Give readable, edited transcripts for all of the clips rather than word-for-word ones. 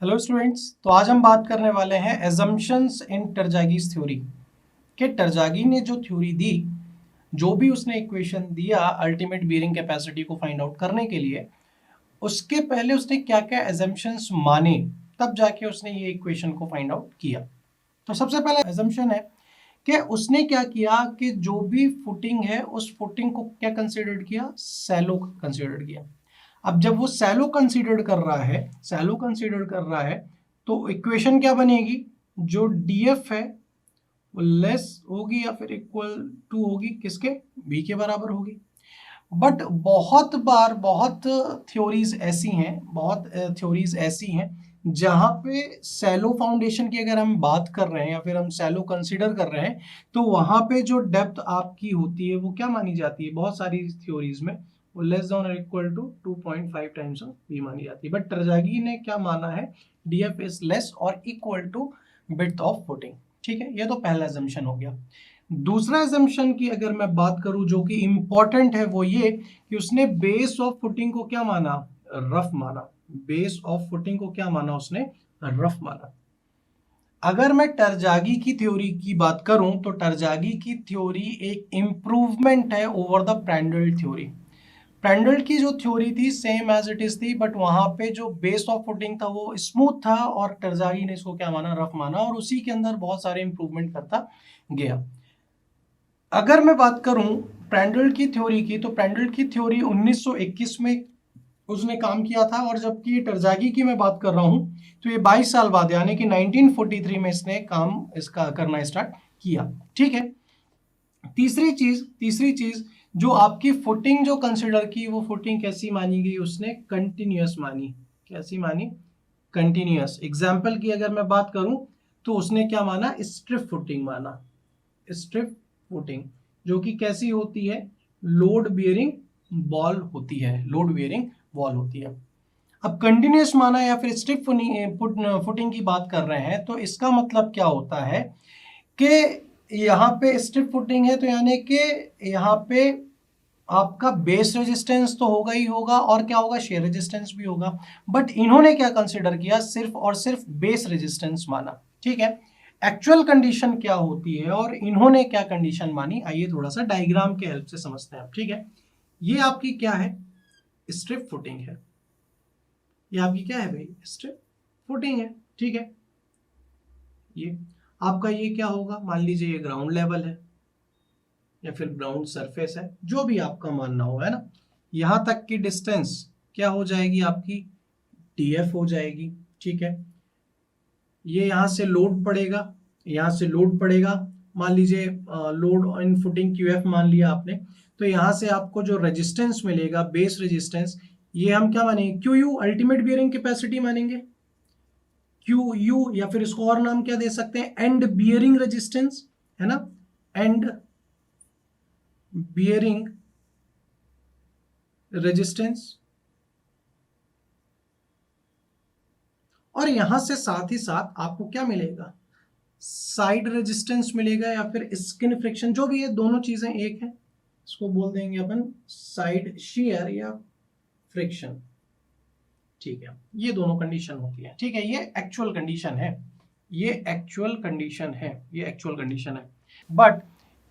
Hello students, तो आज हम बात करने वाले हैं एजम्पशंस इन टरजागीज थ्योरी। कि टरजागी ने जो थ्योरी दी, जो भी उसने इक्वेशन दिया अल्टीमेट बियरिंग कैपेसिटी को फाइंड आउट करने के लिए, उसके पहले उसने क्या क्या एजम्पशंस माने, तब जाके उसने ये इक्वेशन को फाइंड आउट किया। तो सबसे पहला एजम्पशन है कि उसने क्या किया कि जो भी फुटिंग है उस फुटिंग को क्या कंसिडर किया, सैलो कंसिडर किया। अब जब वो सैलो कंसीडर कर रहा है तो इक्वेशन क्या बनेगी, जो डीएफ है वो लेस होगी या फिर इक्वल टू होगी किसके, बी के बराबर होगी। बट बहुत थ्योरीज ऐसी हैं जहां पे सैलो फाउंडेशन की अगर हम बात कर रहे हैं या फिर हम सैलो कंसीडर कर रहे हैं तो वहां पे जो डेप्थ आपकी होती है वो क्या मानी जाती है, बहुत सारी थ्योरीज में वो लेस देन और equal to 2.5 times of B मानी जाती है। बट टरजागी ने क्या माना है, डीएफ इज लेस और equal to width of footing. ठीक है, ये तो पहला एजम्पशन हो गया। दूसरा एजम्पशन की अगर मैं बात करूं जो कि इंपॉर्टेंट है वो ये कि उसने बेस ऑफ फुटिंग को क्या माना, रफ माना। बेस ऑफ फुटिंग को क्या माना उसने, रफ माना। अगर मैं टरजागी की थ्योरी की बात करूं तो टरजागी की थ्योरी एक इंप्रूवमेंट है ओवर द प्रैंडल थ्योरी। प्रैंडल की जो थ्योरी थी सेम एज इट इज थी, बट वहां पे जो बेस ऑफ फुटिंग था वो स्मूथ था और टरजागी ने इसको क्या माना, रफ माना, और उसी के अंदर बहुत सारे इंप्रूवमेंट करता गया। अगर मैं बात करूं प्रैंडल की थ्योरी की, तो प्रैंडल की थ्योरी 1921 में उसने काम किया था, और जबकि टरजागी की मैं बात कर रहा हूं तो ये 22 साल बाद यानी कि 1943 में इसने काम इसका करना स्टार्ट किया। ठीक है, तीसरी चीज जो आपकी फुटिंग जो कंसिडर की, वो फुटिंग कैसी मानी गई, उसने कंटिन्यूअस मानी। कैसी मानी, कंटिन्यूअस। एग्जाम्पल की अगर मैं बात करूं तो उसने क्या माना, स्ट्रिप फुटिंग माना। स्ट्रिप फुटिंग जो कि कैसी होती है, लोड बियरिंग बॉल होती है, लोड बियरिंग बॉल होती है। अब कंटिन्यूअस माना या फिर स्ट्रिप फुटिंग की बात कर रहे हैं तो इसका मतलब क्या होता है कि यहाँ पे स्ट्रिप फुटिंग है तो यानी कि यहाँ पे आपका बेस रेजिस्टेंस तो होगा ही होगा, और क्या होगा, शेयर रेजिस्टेंस भी होगा। बट इन्होंने क्या कंसिडर किया, सिर्फ और सिर्फ बेस रेजिस्टेंस माना। ठीक है, एक्चुअल कंडीशन क्या होती है और इन्होंने क्या कंडीशन मानी, आइए थोड़ा सा डायग्राम के हेल्प से समझते हैं। ठीक है, ये आपकी क्या है, स्ट्रिप फुटिंग है। ये आपकी क्या है भाई, स्ट्रिप फुटिंग है। ठीक है, ये आपका ये क्या होगा, मान लीजिए ये ग्राउंड लेवल है या फिर ग्राउंड सरफेस है, जो भी आपका मानना हो, है ना। यहां तक की डिस्टेंस क्या हो जाएगी आपकी, टीएफ हो जाएगी। ठीक है, ये यहां से लोड पड़ेगा, यहां से लोड पड़ेगा, मान लीजिए लोड इन फुटिंग क्यूएफ मान लिया आपने, तो यहां से आपको जो रेजिस्टेंस मिलेगा, बेस रेजिस्टेंस, ये हम क्या मानेंगे, Q U, ultimate bearing capacity मानेंगे। क्यू यू, या फिर इसको और नाम क्या दे सकते हैं, एंड बियरिंग रेजिस्टेंस, है ना, एंड बियरिंग रेजिस्टेंस। और यहां से साथ ही साथ आपको क्या मिलेगा, साइड रेजिस्टेंस मिलेगा या फिर स्किन फ्रिक्शन, जो भी है, दोनों चीजें एक है, इसको बोल देंगे अपन साइड शियर या फ्रिक्शन। ठीक है, ये दोनों कंडीशन होती है। ठीक है, ये एक्चुअल कंडीशन है, ये एक्चुअल कंडीशन है, ये एक्चुअल कंडीशन है। बट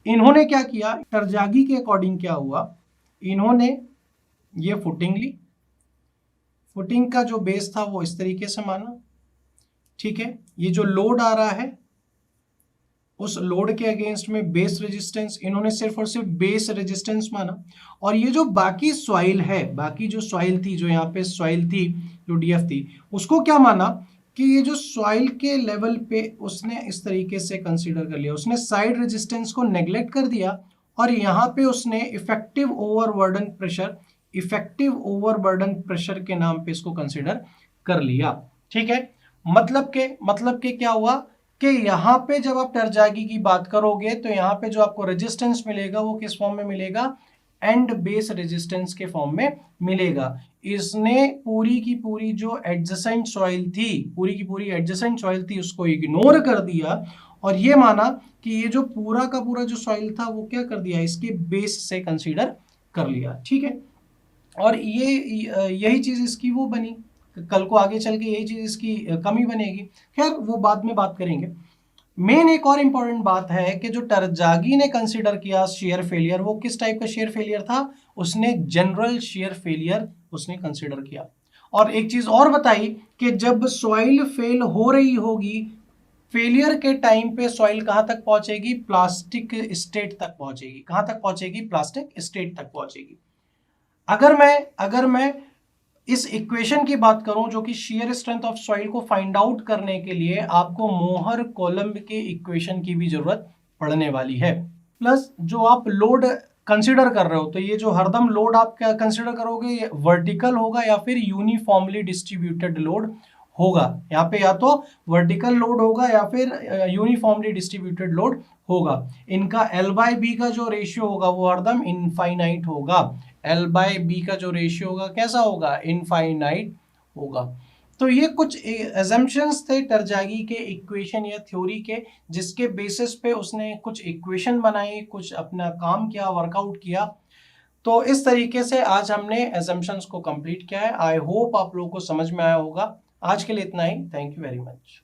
इन्होंने क्या किया, टरजागी के अकॉर्डिंग क्या हुआ, इन्होंने ये फुटिंग ली, फुटिंग का जो बेस था वो इस तरीके से माना। ठीक है, ये जो लोड आ रहा है उस लोड के अगेंस्ट में बेस रेजिस्टेंस, इन्होंने सिर्फ और सिर्फ बेस रेजिस्टेंस माना। और ये जो बाकी सॉइल है, बाकी जो सॉइल थी, जो यहाँ पे सॉइल थी, जो डीएफ थी, उसको क्या माना कि ये जो सॉइल के लेवल पे उसने इस तरीके से कंसीडर कर लिया, उसने साइड रेजिस्टेंस को नेग्लेक्ट कर दिया और यहाँ पे उसने इफेक्टिव ओवरबर्डन प्रेशर के नाम पे इसको कंसीडर कर लिया। ठीक है, मतलब के क्या हुआ कि यहाँ पे जब आप टरजागी की बात करोगे तो यहाँ पे जो आपको रेजिस्टेंस मिलेगा वो किस फॉर्म में मिलेगा, एंड बेस रेजिस्टेंस के फॉर्म में मिलेगा। इसने पूरी की पूरी जो एडजेसेंट सॉइल थी, पूरी की पूरी एडजेसेंट सॉइल थी, उसको इग्नोर कर दिया और ये माना कि ये जो पूरा का पूरा जो सॉइल था वो क्या कर दिया, इसके बेस से कंसीडर कर लिया। ठीक है, और ये यही चीज इसकी वो बनी, कल को आगे चल के यही चीज इसकी कमी बनेगी। खैर वो बाद में बात करेंगे। मेन एक और इम्पॉर्टेंट बात है कि जो टरजागी ने कंसिडर किया शेयर फेलियर, वो किस टाइप का शेयर फेलियर था, उसने जनरल शेयर फेलियर उसने कंसिडर किया। और एक चीज और बताई कि जब सॉइल फेल हो रही होगी, फेलियर के टाइम पे सॉइल कहां तक पहुंचेगी, प्लास्टिक स्टेट तक पहुंचेगी। कहां तक पहुंचेगी, प्लास्टिक स्टेट तक पहुंचेगी। अगर मैं इस इक्वेशन की बात करूं जो कि शेयर स्ट्रेंथ ऑफ सॉइल को फाइंड आउट करने के लिए आपको मोहर कोलम्ब के इक्वेशन की भी जरूरत पड़ने वाली है। प्लस जो आप लोड कंसिडर कर रहे हो, तो ये जो हरदम लोड आप क्या कंसिडर करोगे, ये वर्टिकल होगा या फिर यूनिफॉर्मली डिस्ट्रीब्यूटेड लोड होगा। यहाँ पे या तो वर्टिकल लोड होगा या फिर यूनिफॉर्मली डिस्ट्रीब्यूटेड लोड होगा। इनका L बाय बी का जो रेशियो होगा वो हरदम इनफाइनाइट होगा। L बाय बी का जो रेशियो होगा कैसा होगा, इनफाइनाइट होगा। तो ये कुछ अजम्पशंस थे टरजागी के इक्वेशन या थ्योरी के, जिसके बेसिस पे उसने कुछ इक्वेशन बनाई, कुछ अपना काम किया, वर्कआउट किया। तो इस तरीके से आज हमने अजम्पशंस को कंप्लीट किया है। आई होप आप लोगों को समझ में आया होगा। आज के लिए इतना ही। Thank you very much.